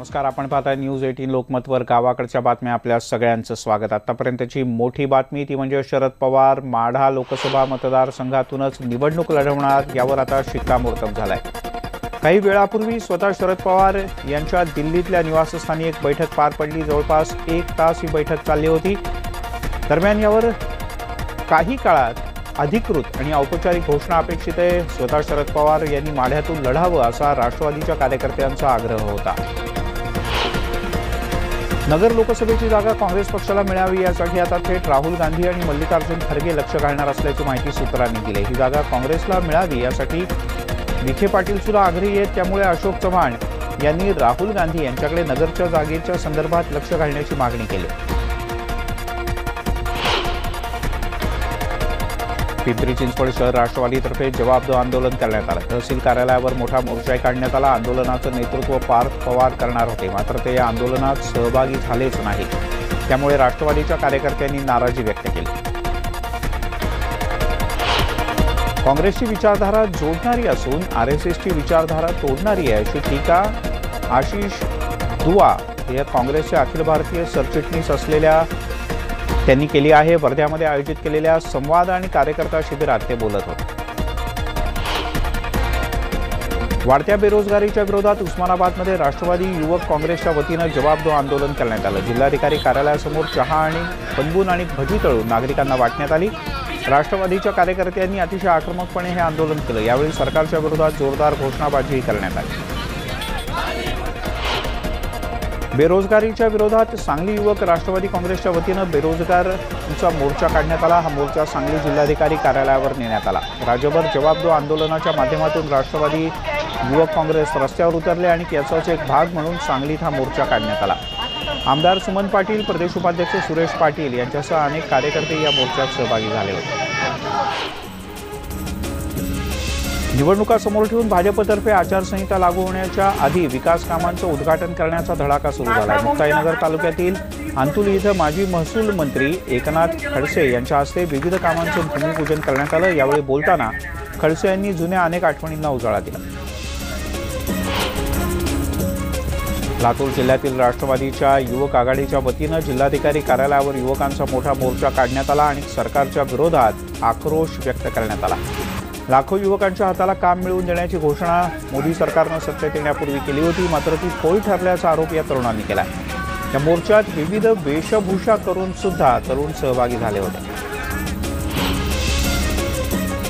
नमस्कार, आपण पाहताय न्यूज 18 लोकमतवर गावाकडच्या बातम्या. आपल्या सगळ्यांचं स्वागत. आतापर्यंतची मोठी बातमी ती म्हणजे शरद पवार माढा लोकसभा मतदारसंघातूनच निवडणूक लढवणार यावर आता शिक्कामोर्तब झालाय. काही वेळापूर्वी स्वतः शरद पवार यांच्या दिल्लीतल्या निवासस्थानी एक बैठक पार पडली. जवळपास 1 तास ही बैठक चालली होती. दरम्यान यावर काही काळात अधिकृत आणि औपचारिक घोषणा अपेक्षित आहे. स्वतः शरद पवार यांनी माढ्यातून लढावं असा राष्ट्रवादीच्या कार्यकर्त्यांचा आग्रह होता. नगर लोकसभेची जागा काँग्रेस पक्षाला मिळावी यासाठी आता थेट राहुल गांधी आणि मल्लिकार्जुन खरगे लक्ष घालणार असल्याची माहिती सूत्रांनी दिली. ही जागा काँग्रेसला मिळावी यासाठी विखे पाटील सुद्धा आग्रही आहेत. त्यामुळे अशोक चव्हाण यांनी राहुल गांधी यांच्याकडे नगरच्या जागेच्या संदर्भात लक्ष घालण्याची मागणी केली. पिंपरी चिंचवड शहर राष्ट्रवादीतर्फे जवाब दो आंदोलन करण्यात आलं. तहसील कार्यालयावर मोठा मोर्चा काढण्यात आला. आंदोलनाचं नेतृत्व पार्थ पवार करणार होते, मात्र ते या आंदोलनात सहभागी झालेच नाही. त्यामुळे राष्ट्रवादीच्या कार्यकर्त्यांनी नाराजी व्यक्त केली. काँग्रेसची विचारधारा जोडणारी असून आरएसएसची विचारधारा तोडणारी आहे अशी टीका आशिष दुआ हे काँग्रेसचे अखिल भारतीय सरचिटणीस असलेल्या त्यांनी केली आहे. वर्ध्यामध्ये आयोजित केलेल्या संवाद आणि कार्यकर्ता शिबिरात ते बोलत होते. वाढत्या बेरोजगारीच्या विरोधात उस्मानाबादमध्ये राष्ट्रवादी युवक काँग्रेसच्या वतीनं जवाब दो आंदोलन करण्यात आलं. जिल्हाधिकारी कार्यालयासमोर चहा आणि बनबून आणि भजी तळून नागरिकांना वाटण्यात आली. राष्ट्रवादीच्या कार्यकर्त्यांनी अतिशय आक्रमकपणे हे आंदोलन केलं. यावेळी सरकारच्या विरोधात जोरदार घोषणाबाजी करण्यात आली. बेरोजगारीच्या विरोधात सांगली युवक राष्ट्रवादी काँग्रेसच्या वतीनं बेरोजगारांचा मोर्चा काढण्यात आला. हा मोर्चा सांगली जिल्हाधिकारी कार्यालयावर नेण्यात आला. राज्यभर जवाब दो आंदोलनाच्या माध्यमातून राष्ट्रवादी युवक काँग्रेस रस्त्यावर उतरले आणि याचाच एक भाग म्हणून सांगलीत हा मोर्चा काढण्यात आला. आमदार सुमन पाटील, प्रदेश उपाध्यक्ष सुरेश पाटील यांच्यासह अनेक कार्यकर्ते या मोर्चात सहभागी झाले होते. निवडणुका समोर ठेवून भाजपतर्फे आचारसंहिता लागू होण्याच्या आधी विकास कामांचं उद्घाटन करण्याचा धडाका सुरू झाला आहे. मुक्ताईनगर तालुक्यातील अंतुली इथं माजी महसूल मंत्री एकनाथ खडसे यांच्या हस्ते विविध कामांचं भूमिपूजन करण्यात आलं. यावेळी बोलताना खडसे यांनी जुन्या अनेक आठवणींना उजाळा दिला. लातूर जिल्ह्यातील राष्ट्रवादीच्या युवक आघाडीच्या वतीनं जिल्हाधिकारी कार्यालयावर युवकांचा मोठा मोर्चा काढण्यात आला आणि सरकारच्या विरोधात आक्रोश व्यक्त करण्यात आला. लाखो युवकांच्या हाताला काम मिळवून देण्याची घोषणा मोदी सरकारनं सत्तेत येण्यापूर्वी केली होती, मात्र ती फोल ठरल्याचा आरोप या तरुणांनी केला. या मोर्चात विविध वेशभूषा करून सुद्धा तरुण सहभागी झाले होते.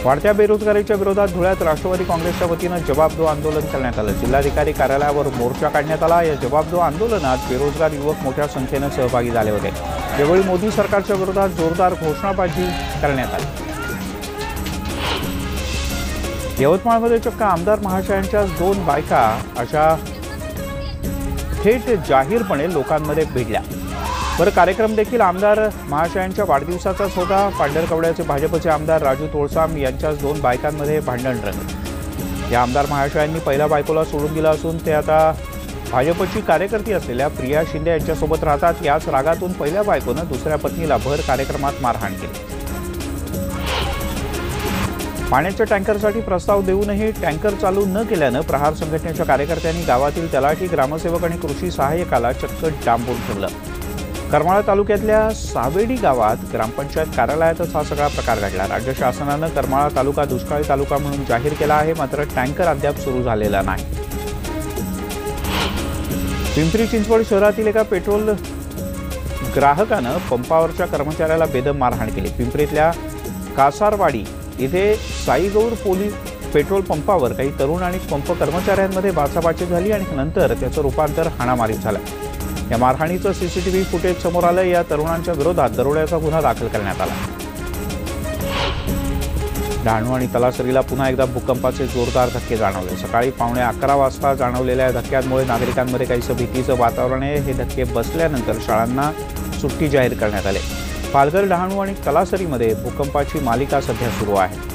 वाढत्या बेरोजगारीच्या विरोधात धुळ्यात राष्ट्रवादी काँग्रेसच्या वतीनं जवाब दो आंदोलन करण्यात आलं. जिल्हाधिकारी कार्यालयावर मोर्चा काढण्यात आला. या जवाब दो आंदोलनात बेरोजगार युवक मोठ्या संख्येनं सहभागी झाले होते. यावेळी मोदी सरकारच्या विरोधात जोरदार घोषणाबाजी करण्यात आली. यवतमाळमध्ये चक्क आमदार महाशयांच्या 2 बायका अशा थेट जाहीरपणे लोकांमध्ये भिडल्या. बरं, कार्यक्रम देखील आमदार महाशयांच्या वाढदिवसाचाच होता. पांढरकवड्याचे भाजपचे आमदार राजू तोळसाम यांच्याच 2 बायकांमध्ये भांडण रंगलं. या आमदार महाशयांनी पहिल्या बायकोला सोडून दिलं असून ते आता भाजपची कार्यकर्ती असलेल्या प्रिया शिंदे यांच्यासोबत राहतात. याच रागातून पहिल्या बायकोनं दुसऱ्या पत्नीला भर कार्यक्रमात मारहाण केली. पाण्याच्या टँकरसाठी प्रस्ताव देऊनही टँकर चालू न केल्यानं प्रहार संघटनेच्या कार्यकर्त्यांनी गावातील तलाठी, ग्रामसेवक आणि कृषी सहाय्यकाला चक्क डांबून ठेवलं. करमाळा तालुक्यातल्या सावेडी गावात ग्रामपंचायत कार्यालयातच हा सगळा प्रकार घडला. राज्य शासनानं करमाळा तालुका दुष्काळी तालुका म्हणून जाहीर केला आहे, मात्र टँकर अद्याप सुरू झालेला नाही. पिंपरी चिंचवड शहरातील एका पेट्रोल ग्राहकानं पंपावरच्या कर्मचाऱ्याला बेदम मारहाण केली. पिंपरीतल्या कासारवाडी इथे साईगौर पोलीस पेट्रोल पंपावर काही तरुण आणि पंप कर्मचाऱ्यांमध्ये बाचाबाची झाली आणि नंतर त्याचं रूपांतर हाणामारीत झालं. या मारहाणीचं सीसीटीव्ही फुटेज समोर आलं. या तरुणांच्या विरोधात दरोड्याचा गुन्हा दाखल करण्यात आला. डहाणू आणि तलासरीला पुन्हा एकदा भूकंपाचे जोरदार धक्के जाणवले. सकाळी 11:15 वाजता जाणवलेल्या धक्क्यांमुळे नागरिकांमध्ये काहीसं भीतीचं वातावरण आहे. हे धक्के बसल्यानंतर शाळांना सुट्टी जाहीर करण्यात आली. पालघर, डहाणू आणि तलासरीमध्ये भूकंपाची मालिका सध्या सुरू आहे.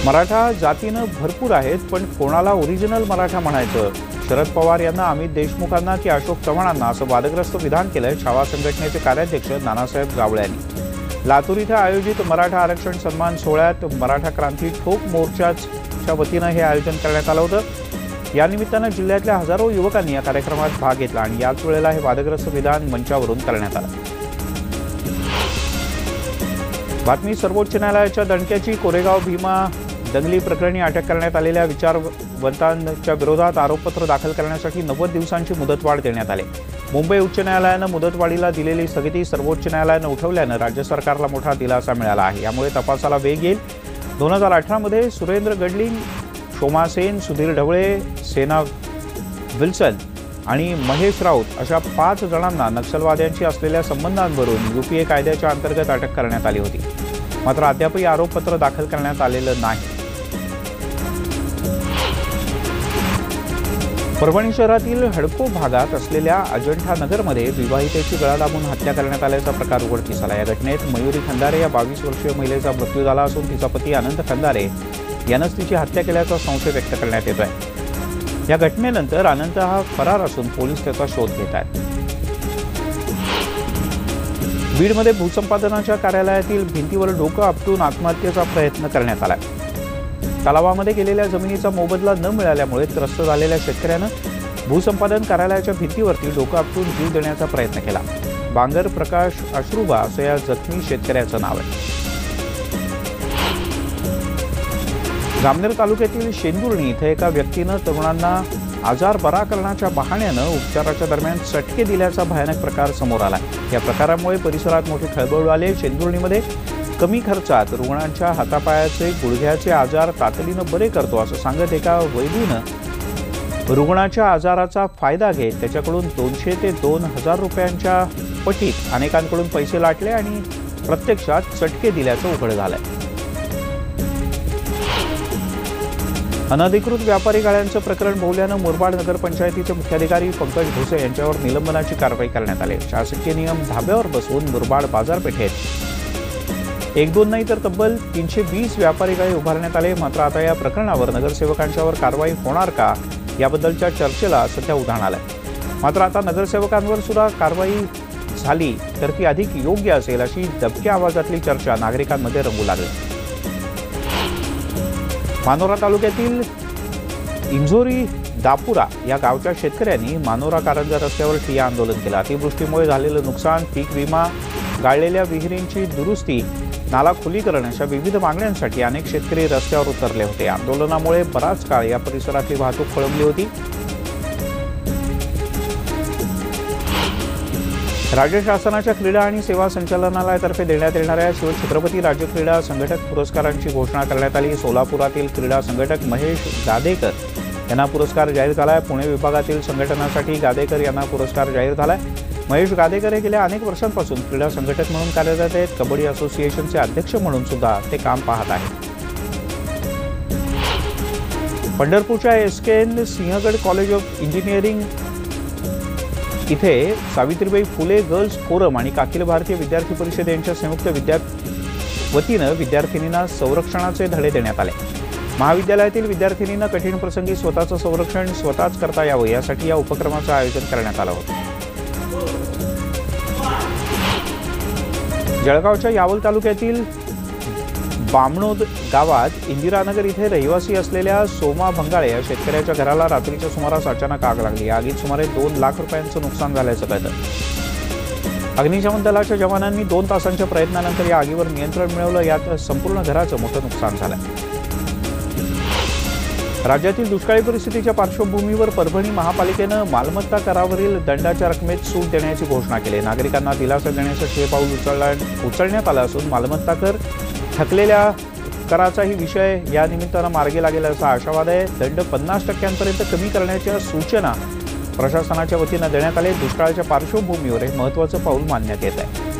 मराठा जातीनं भरपूर आहेत, पण कोणाला ओरिजिनल मराठा म्हणायचं? शरद पवार यांना, अमित देशमुखांना की अशोक चव्हाणांना असं वादग्रस्त विधान केलंय छावा संघटनेचे कार्याध्यक्ष नानासाहेब गावळे यांनी. लातूर इथं आयोजित मराठा आरक्षण सन्मान सोहळ्यात मराठा क्रांती ठोक मोर्चाच समाजच्या वतीनं हे आयोजन करण्यात आलं होतं। या निमित्तानं जिल्ह्यातल्या हजारो युवकांनी या कार्यक्रमात भाग घेतला आणि याच वेळेला हे वादग्रस्त विधान मंचावरून करण्यात आलं। बातमी सर्वोच्च न्यायालयाच्या दणक्याची। कोरेगाव भीमा दंगली प्रकरणी अटक करण्यात आलेल्या विचारवंतांच्या विरोधात आरोपपत्र दाखल करण्यासाठी 90 दिवसांची मुदतवाढ देण्यात आली। मुंबई उच्च न्यायालयानं मुदतवाढीला दिलेली स्थगिती सर्वोच्च न्यायालयानं उठवल्यानं राज्य सरकारला मोठा दिलासा मिळाला आहे। यामुळे तपासाला वेग येईल। 2018 मध्ये सुरेंद्र गडलिंग, शोमा सेन, सुधीर ढवळे, सेना विल्सन आणि महेश राऊत अशा 5 जणांना नक्षलवाद्यांशी असलेल्या संबंधांवरून यूपीए कायद्याच्या अंतर्गत अटक करण्यात आली होती। मात्र अद्यापही आरोपपत्र दाखल करण्यात आलेलं नाही। परभणी शहरातील हडको भागात असलेल्या अजंठा नगरमध्ये विवाहितेची गळा दाबून हत्या करण्यात आल्याचा प्रकार उघडकीस आला। या घटनेत मयुरी खंदारे या 22 वर्षीय महिलेचा मृत्यू झाला असून तिचा पती अनंत खंदारे यानंच तिची हत्या केल्याचा संशय व्यक्त करण्यात येतोय। या घटनेनंतर अनंत हा फरार असून पोलीस त्याचा शोध घेत आहेत। बीडमध्ये भूसंपादनाच्या कार्यालयातील भिंतीवर डोकं आपटून आत्महत्येचा प्रयत्न करण्यात आला। तलावामध्ये गेलेल्या जमिनीचा मोबदला न मिळाल्यामुळे त्रस्त झालेल्या शेतकऱ्यानं भूसंपादन कार्यालयाच्या भिंतीवरती डोकं आपटून जीव देण्याचा प्रयत्न केला। बांगर प्रकाश अश्रुबा असं या जखमी शेतकऱ्याचं नाव आहे। जामनेर तालुक्यातील शेंदुर्णी इथे एका व्यक्तीनं तरुणांना आजार बरा करण्याच्या बहाण्यानं उपचाराच्या दरम्यान चटके दिल्याचा भयानक प्रकार समोर आला। या प्रकारामुळे परिसरात मोठी खळबळ उडाली आहे। शेंदुर्णीमध्ये कमी खर्चात रुग्णांच्या हातापायाचे गुडघ्याचे आजार तातडीनं बरे करतो असं सांगत एका वैद्यनं रुग्णाच्या आजाराचा फायदा घेत त्याच्याकडून 200 ते 2000 रुपयांच्या पटीत अनेकांकडून पैसे लाटले आणि प्रत्यक्षात चटके दिल्याचं उघड झालंय। अनधिकृत व्यापारी गाळ्यांचं प्रकरण भोवल्यानं मुरबाड नगरपंचायतीचे मुख्याधिकारी पंकज भोसे यांच्यावर निलंबनाची कारवाई करण्यात आली। शासकीय नियम धाब्यावर बसवून मुरबाड बाजारपेठेत 1-2 नाही तर तब्बल 320 व्यापारी गाळे उभारण्यात आले। मात्र आता या प्रकरणावर नगरसेवकांच्यावर कारवाई होणार का याबद्दलच्या चर्चेला सध्या उधाण आलंय। मात्र आता नगरसेवकांवर सुद्धा कारवाई झाली तर ती अधिक योग्य असेल अशी दबक्या आवाजातली चर्चा नागरिकांमध्ये रंगू लागली। मानोरा तालुक्यातील इंझोरी दापुरा या गावच्या शेतकऱ्यांनी मानोरा कारंजा रस्त्यावर ठिय्या आंदोलन केलं। अतिवृष्टीमुळे झालेलं नुकसान, पीक विमा, गाळलेल्या विहिरींची दुरुस्ती, नाला खुलीकरण अशा विविध मागण्यांसाठी अनेक शेतकरी रस्त्यावर उतरले होते। आंदोलनामुळे बराच काळ या परिसरातली वाहतूक खोळंबली होती। राज्य शासनाच्या क्रीडा आणि सेवा संचालनालयातर्फे देण्यात येणाऱ्या शिवछत्रपती राज्य क्रीडा संघटक पुरस्कारांची घोषणा करण्यात आली। सोलापुरातील क्रीडा संघटक महेश गादेकर यांना पुरस्कार जाहीर झालाय। पुणे विभागातील संघटनासाठी गादेकर यांना पुरस्कार जाहीर झालाय। महेश गादेकर हे गेल्या अनेक वर्षांपासून क्रीडा संघटक म्हणून कार्यरत आहेत। कबड्डी असोसिएशनचे अध्यक्ष म्हणून सुद्धा ते काम पाहत आहेत। पंढरपूरच्या SKN Sinhagad college of engineering इथे सावित्रीबाई फुले गर्ल्स फोरम आणि अखिल भारतीय विद्यार्थी परिषद यांच्या संयुक्त वतीनं विद्यार्थिनींना संरक्षणाचे धडे देण्यात आले। महाविद्यालयातील विद्यार्थिनींना कठीण प्रसंगी स्वतःचं संरक्षण स्वतःच करता यावं यासाठी या उपक्रमाचं आयोजन करण्यात आलं होतं। जळगावच्या यावल तालुक्यातील बामणोद गावात इंदिरानगर इथे रहिवासी असलेल्या सोमा भंगाळे या शेतकऱ्याच्या घराला रात्रीच्या सुमारास अचानक आग लागली। आगीत सुमारे 2 लाख रुपयांचं नुकसान झाल्याचं कळतं। अग्निशमन दलाच्या जवानांनी 2 तासांच्या प्रयत्नानंतर या आगीवर नियंत्रण मिळवलं। यात संपूर्ण घराचं मोठं नुकसान झालं। राज्यातील दुष्काळी परिस्थितीच्या पार्श्वभूमीवर परभणी महापालिकेनं मालमत्ता करावरील दंडाच्या रकमेत सूट देण्याची घोषणा केली। नागरिकांना दिलासा देण्यासाठी हे पाऊल उचलण्यात आलं असून मालमत्ता कर थकलेल्या कराचाही विषय या निमित्तानं मार्गी लागेल असा आशावाद आहे। दंड 50% कमी करण्याच्या सूचना प्रशासनाच्या वतीनं देण्यात आले। दुष्काळाच्या पार्श्वभूमीवर हे महत्त्वाचं पाऊल मानण्यात येत आहे।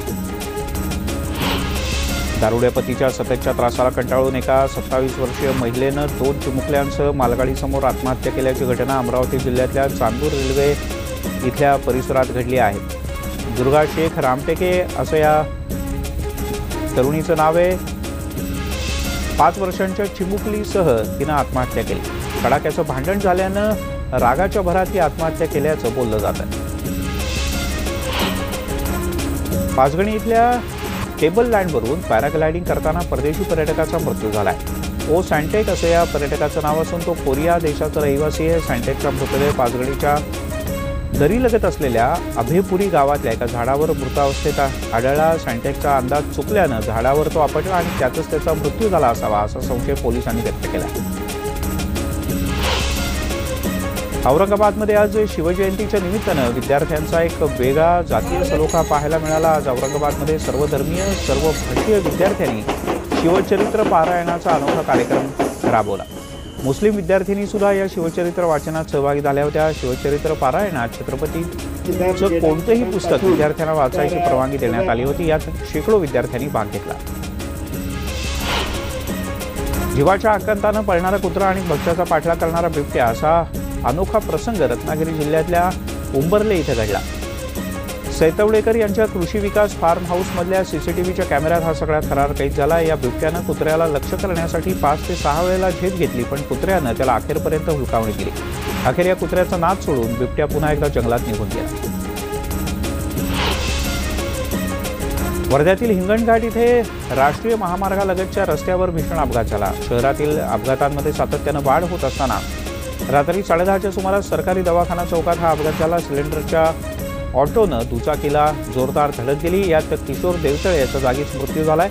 दारुड्या पतीच्या सततच्या त्रासाला कंटाळून एका 27 वर्षीय महिलेनं 2 चिमुकल्यांसह मालगाडीसमोर आत्महत्या केल्याची घटना अमरावती जिल्ह्यातल्या चांदूर रेल्वे इथल्या परिसरात घडली आहे। दुर्गा शेख रामटेके असं या तरुणीचं नाव आहे। 5 वर्षांच्या चिमुकलीसह तिनं आत्महत्या केली। कडाक्याचं भांडण झाल्यानं रागाच्या भरात ही आत्महत्या केल्याचं बोललं जात आहे। पाचगणी इथल्या टेबल लँडवरून पॅराग्लायडिंग करताना परदेशी पर्यटकाचा मृत्यू झालाय। ओ सँटेक असं या पर्यटकाचं नाव असून तो कोरिया देशाचा रहिवासी आहे। सँटेकचा मृतदेह पाचगणीच्या दरीलगत असलेल्या अभेपुरी गावातल्या एका झाडावर मृतावस्थेत आढळला। सँटेकचा अंदाज चुकल्यानं झाडावर तो आपटला आणि त्यातच त्याचा मृत्यू झाला असावा असा संशय पोलिसांनी व्यक्त केला। औरंगाबादमध्ये आज शिवजयंतीच्या निमित्तानं विद्यार्थ्यांचा एक वेगळा जातीय सलोखा पाहायला मिळाला। आज औरंगाबादमध्ये सर्वधर्मीय सर्व भारतीय विद्यार्थ्यांनी शिवचरित्र पारायणाचा अनोखा कार्यक्रम राबवला। मुस्लिम विद्यार्थिनी सुद्धा या शिवचरित्र वाचनात सहभागी झाल्या होत्या। शिवचरित्र पारायणात छत्रपतींचं कोणतेही पुस्तक विद्यार्थ्यांना वाचायची परवानगी देण्यात आली होती। यात शेकडो विद्यार्थ्यांनी भाग घेतला। जीवाच्या आकांतानं पळणारा कुत्रा आणि भक्ष्याचा पाठलाग करणारा बिबट्या असा अनोखा प्रसंग रत्नागिरी जिल्ह्यातल्या उंबरले इथं घडला। सैतवडेकर यांच्या कृषी विकास फार्म हाऊसमधल्या सीसीटीव्हीच्या कॅमेऱ्यात हा सगळा थरार कैद झाला। या बिबट्यानं कुत्र्याला लक्ष्य करण्यासाठी 5 ते 6 वेळेला झेप घेतली, पण कुत्र्यानं त्याला अखेरपर्यंत हुलकावणी दिली। अखेर या कुत्र्याचा नाद सोडून बिबट्या पुन्हा एकदा जंगलात निघून गेला। वर्ध्यातील हिंगणघाट इथे राष्ट्रीय महामार्गालगतच्या रस्त्यावर भीषण अपघात झाला। शहरातील अपघातांमध्ये सातत्यानं वाढ होत असताना रात्री 10:30च्या सुमारास सरकारी दवाखाना चौकात हा अपघात झाला। सिलेंडरच्या ऑटोनं दुचाकीला जोरदार धडक दिली। यात किशोर देवतळे याचा जागीच मृत्यू झालाय।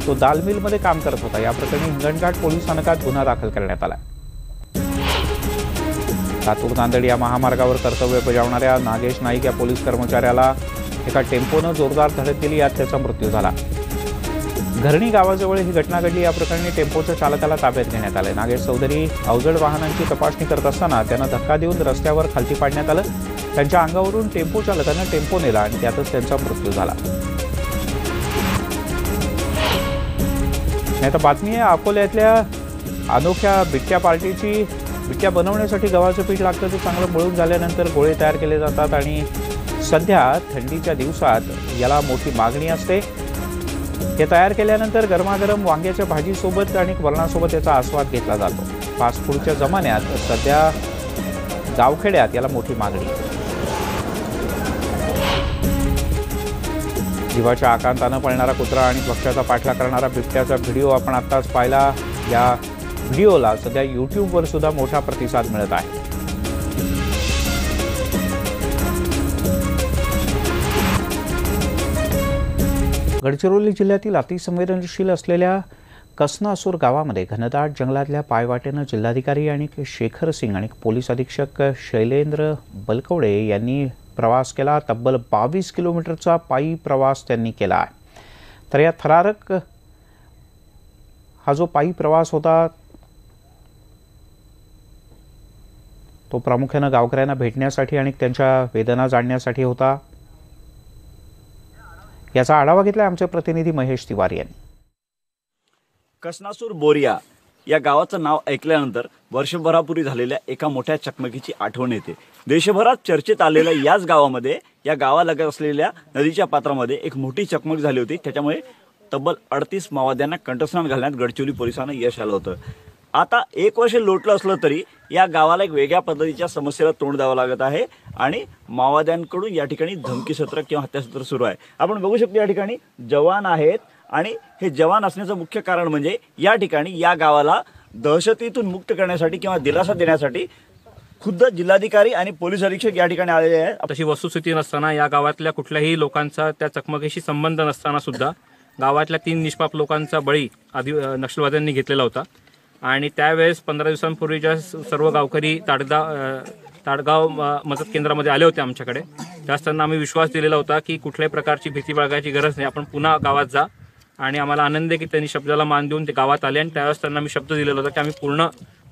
तो दाल मिलमध्ये काम करत होता। या प्रकरणी हिंगणघाट पोलीस स्थानकात गुन्हा दाखल करण्यात आला। लातूर नांदेड या महामार्गावर कर्तव्य बजावणाऱ्या नागेश नाईक या पोलीस कर्मचाऱ्याला एका टेम्पोनं जोरदार धडक दिली। यात त्याचा मृत्यू झाला। घरणी गावाजवळ ही घटना घडली। या प्रकरणी टेम्पोच्या चालकाला ताब्यात घेण्यात आले। नागेश चौधरी अवजड वाहनांची तपासणी करत असताना त्यांना धक्का देऊन रस्त्यावर खालती पाडण्यात आलं। त्यांच्या अंगावरून टेम्पो चालकानं टेम्पो नेला आणि त्यातच त्यांचा मृत्यू झाला। आता बातमी आहे अकोल्यातल्या अनोख्या बिट्ट्या पार्टीची। बिट्ट्या बनवण्यासाठी गव्हाचं पीठ लागतं, ते चांगलं मळून झाल्यानंतर गोळे तयार केले जातात आणि सध्या थंडीच्या दिवसात याला मोठी मागणी असते। हे तयार केल्यानंतर गरमागरम वांग्याच्या भाजीसोबत आणि वरणासोबत याचा आस्वाद घेतला जातो। फास्ट फूडच्या जमान्यात सध्या गावखेड्यात याला मोठी मागणी। जीवाच्या आकांतानं पळणारा कुत्रा आणि भक्ष्याचा पाठलाग करणारा बिबट्याचा व्हिडिओ आपण आत्ताच पाहिला। या व्हिडिओला सध्या यूट्यूबवर सुद्धा मोठा प्रतिसाद मिळत आहे। गडचिरोली जिल्ह्यातील अतिसंवेदनशील असलेल्या कसनासूर गावामध्ये घनदाट जंगलातल्या पायवाटेनं जिल्हाधिकारी आणि शेखर सिंग आणि पोलीस अधीक्षक शैलेंद्र बलकवडे यांनी प्रवास केला। तब्बल 22 किलोमीटरचा पायी प्रवास त्यांनी केला आहे। तर या थरारक हा जो पायी प्रवास होता तो प्रामुख्यानं गावकऱ्यांना भेटण्यासाठी आणि त्यांच्या वेदना जाणण्यासाठी होता। याचा आढावा घेतला आमचे प्रतिनिधी महेश तिवारी यांनी। कसनासूर बोरिया या गावाचं नाव ऐकल्यानंतर वर्षभरापूर्वी झालेल्या एका मोठ्या चकमकीची आठवण येते। देशभरात चर्चेत आलेल्या याच गावामध्ये या गावालगत असलेल्या नदीच्या पात्रामध्ये एक मोठी चकमक झाली होती। त्याच्यामुळे तब्बल 38 माओवाद्यांना कंठस्नान घालण्यात गडचिरोली पोलिसांना यश आलं होतं। आता 1 वर्ष लोटलं असलं तरी या गावाला एक वेगळ्या पद्धतीच्या समस्येला तोंड द्यावं लागत आहे आणि माओवाद्यांकडून या ठिकाणी धमकीसत्र किंवा हत्यासत्र सुरू आहे। आपण बघू शकतो या ठिकाणी जवान आहेत आणि हे जवान असण्याचं मुख्य कारण म्हणजे या ठिकाणी या गावाला दहशतीतून मुक्त करण्यासाठी किंवा दिलासा देण्यासाठी खुद्द जिल्हाधिकारी आणि पोलीस अधीक्षक या ठिकाणी आलेले आहेत। तशी वस्तुस्थिती नसताना या गावातल्या कुठल्याही लोकांचा त्या चकमकीशी संबंध नसताना सुद्धा गावातल्या 3 निष्पाप लोकांचा बळी नक्षलवाद्यांनी घेतलेला होता आणि त्यावेळेस 15 दिवसांपूर्वी ज्या सर्व गावकरी ताडगाव मदत केंद्रामध्ये आले होते आमच्याकडे, त्यास्ताना आम्ही विश्वास दिलेला होता की कुठल्याही प्रकारची भीती बाळगायची गरज नाही, आपण पुन्हा गावात जा। आणि आम्हाला आनंद आहे की त्यांनी शब्दाला मान देऊन ते गावात आले आणि त्यावेळेस त्यांना मी शब्द दिलेला होता की आम्ही पूर्ण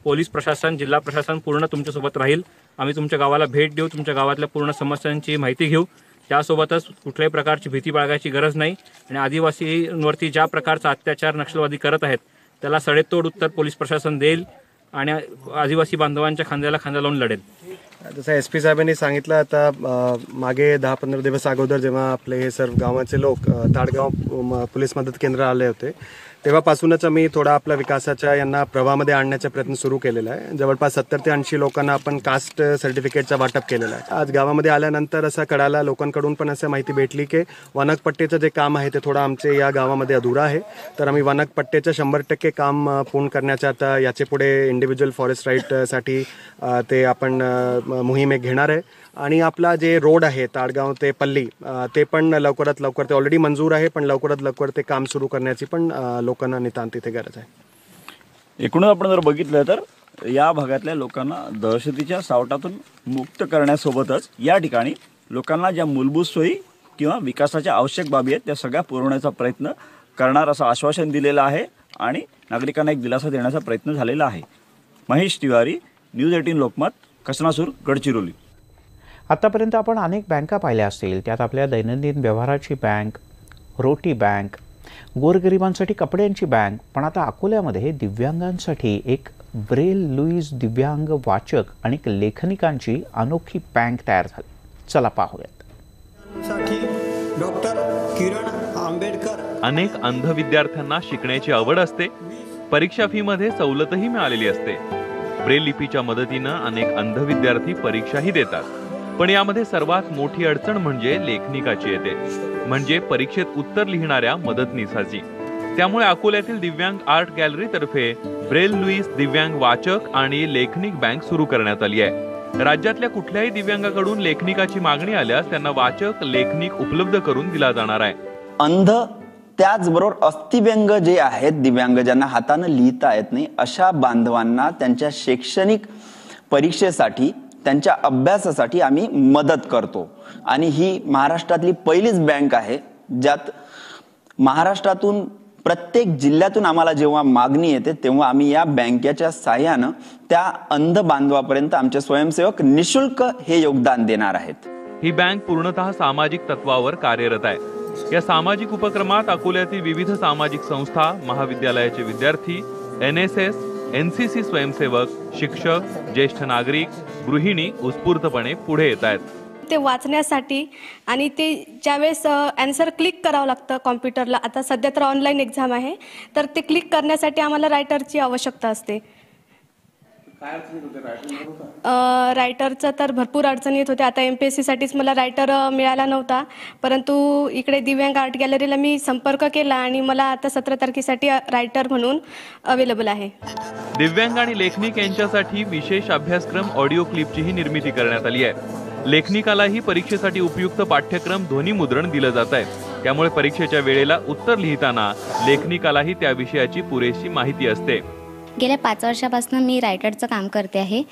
पोलीस प्रशासन जिल्हा प्रशासन पूर्ण तुमच्यासोबत राहील। आम्ही तुमच्या गावाला भेट देऊ, तुमच्या गावातल्या पूर्ण समस्यांची माहिती घेऊ। त्यासोबतच कुठल्याही प्रकारची भीती बाळगायची गरज नाही आणि आदिवासींवरती ज्या प्रकारचा अत्याचार नक्षलवादी करत आहेत त्याला सडेतोड उत्तर पोलीस प्रशासन देईल आणि आदिवासी बांधवांच्या खांद्याला खांदा लावून लढेल। जसं SP साहेबांनी सांगितलं, आता मागे 10-15 दिवस अगोदर जेव्हा आपले हे सर्व गावाचे लोक ताडगाव पोलीस मदत केंद्र आले होते तेव्हापासूनच आम्ही थोडा आपला विकासाच्या यांना प्रवाहामध्ये आणण्याचा प्रयत्न सुरू केलेला आहे. जवळपास 70 ते 80 लोकांना आपण कास्ट सर्टिफिकेटचा वाटप केलेला आहे. आज गावामध्ये आल्यानंतर असं कळालं, लोकांकडून पण असं माहिती भेटली की वनकपट्टेचं जे काम आहे ते थोडं आमचे या गावामध्ये अधुरा आहे. तर आम्ही वनकपट्टेचं 100% काम पूर्ण करण्याचा आता याचे पुढे इंडिव्हिज्युअल फॉरेस्ट राईटसाठी ते आपण मोहीम एक घेणार आहे. आणि आपला जे रोड आहे ताडगाव ते पल्ली ते पण लवकरात लवकर, ते ऑलरेडी मंजूर आहे, पण लवकरात लवकर ते काम सुरू करण्याची पण लोकांना नितांत तिथे गरज आहे. एकूणच आपण जर बघितलं तर या भागातल्या लोकांना दहशतीच्या सावटातून मुक्त करण्यासोबतच या ठिकाणी लोकांना ज्या मूलभूत सोयी किंवा विकासाच्या आवश्यक बाबी आहेत त्या सगळ्या पुरवण्याचा प्रयत्न करणार असं आश्वासन दिलेलं आहे आणि नागरिकांना एक दिलासा देण्याचा प्रयत्न झालेला आहे. महेश तिवारी, न्यूज 18 लोकमत, कसनासूर, गडचिरोली. आतापर्यंत आपण अनेक बँका पाहिल्या असतील. त्यात आपल्या दैनंदिन व्यवहाराची बँक, रोटी बँक, गोरगरिबांसाठी कपड्यांची बँक, पण आता अकोल्यामध्ये दिव्यांगांसाठी एक ब्रेल लुईस दिव्यांग वाचक आणि लेखनिकांची अनोखी बँक तयार झाली. चला पाहूयात. डॉक्टर किरण आंबेडकर. अनेक अंध विद्यार्थ्यांना शिकण्याची आवड असते. परीक्षा फी मध्ये सवलतही मिळालेली असते. ब्रेल लिपीच्या मदतीनं अनेक अंध विद्यार्थी परीक्षाही देतात. पण यामध्ये सर्वात मोठी अडचण म्हणजे लेखनिकाची येते, म्हणजे परीक्षेत उत्तर लिहिणाऱ्या मदतनीसाची. त्यामुळे अकोल्यातील दिव्यांग आर्ट गॅलरी तर्फे ब्रेल लुईस दिव्यांग वाचक आणि लेखनिक बँक सुरू करण्यात आली आहे. राज्यातल्या कुठल्याही दिव्यांगाकडून लेखनिकाची मागणी आल्यास त्यांना वाचक लेखनिक उपलब्ध करून दिला जाणार आहे. अंध त्याचबरोबर अस्थिव्यंग जे आहेत दिव्यांग, ज्यांना हाताने लिहिता येत नाही, अशा बांधवांना त्यांच्या शैक्षणिक परीक्षेसाठी, त्यांच्या अभ्यासासाठी आम्ही मदत करतो. आणि ही महाराष्ट्रातली पहिलीच बँक आहे ज्यात महाराष्ट्रातून प्रत्येक जिल्ह्यातून आम्हाला जेव्हा मागणी येते तेव्हा आम्ही या बँकेच्या सहाय्यानं त्या अंध बांधवापर्यंत आमचे स्वयंसेवक निशुल्क हे योगदान देणार आहेत. ही बँक पूर्णतः सामाजिक तत्वावर कार्यरत आहे. या सामाजिक उपक्रमात अकोल्यातील विविध सामाजिक संस्था, महाविद्यालयाचे विद्यार्थी, NSS, NCC स्वयंसेवक, शिक्षक, ज्येष्ठ नागरिक, गृहिणी उत्स्फूर्तपणे पुढे येत आहेत. ते वाचण्यासाठी आणि ते ज्यावेळेस आन्सर क्लिक करावं लागतं कॉम्प्युटरला, आता सध्या तर ऑनलाईन एक्झाम आहे, तर ते क्लिक करण्यासाठी आम्हाला रायटरची आवश्यकता असते. रायटरचं तर भरपूर अडचणी येत होत्या. आता MPSCसाठीच मला रायटर मिळाला नव्हता, परंतु इकडे दिव्यांग आर्ट गॅलरीला मी संपर्क केला आणि मला आता 17 तारखेसाठी रायटर म्हणून अवेलेबल आहे. दिव्यांग आणि लेखनिक यांच्यासाठी विशेष अभ्यासक्रम ऑडिओ क्लिपचीही निर्मिती करण्यात आली आहे. लेखनिकालाही परीक्षेसाठी उपयुक्त पाठ्यक्रम ध्वनी मुद्रण दिलं जात आहे. त्यामुळे परीक्षेच्या वेळेला उत्तर लिहिताना लेखनिकालाही त्या विषयाची पुरेशी माहिती असते. गेल्या 5 वर्षापासून मी रायटरचं काम करते आहे.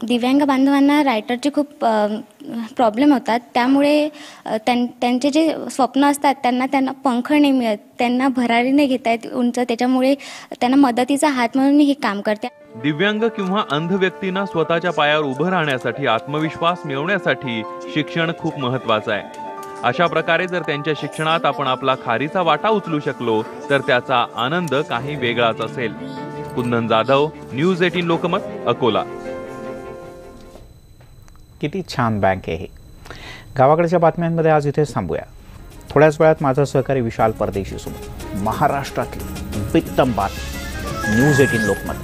दिव्यांग बांधवांना रायटरचे खूप प्रॉब्लेम होतात. त्यामुळे त्यांचे जे स्वप्न असतात त्यांना पंख नाही मिळत, त्यांना भरारी नाही घेता येत उंच, त्याच्यामुळे त्यांना मदतीचा हात म्हणून मी हे काम करते. दिव्यांग किंवा अंध व्यक्तींना स्वतःच्या पायावर उभं राहण्यासाठी, आत्मविश्वास मिळवण्यासाठी शिक्षण खूप महत्त्वाचं आहे. अशा प्रकारे जर त्यांच्या शिक्षणात आपण आपला खारीचा वाटा उचलू शकलो तर त्याचा आनंद काही वेगळाच असेल. कुंदन जाधव, न्यूज 18 लोकमत, अकोला. किती छान बँक आहे. गावाकडच्या बातम्यांमध्ये आज इथेच थांबूया. थोड्याच वेळात माझा सहकारी विशाल परदेशी सोबत महाराष्ट्रातली उत्तम बातमी न्यूज 18 लोकमत.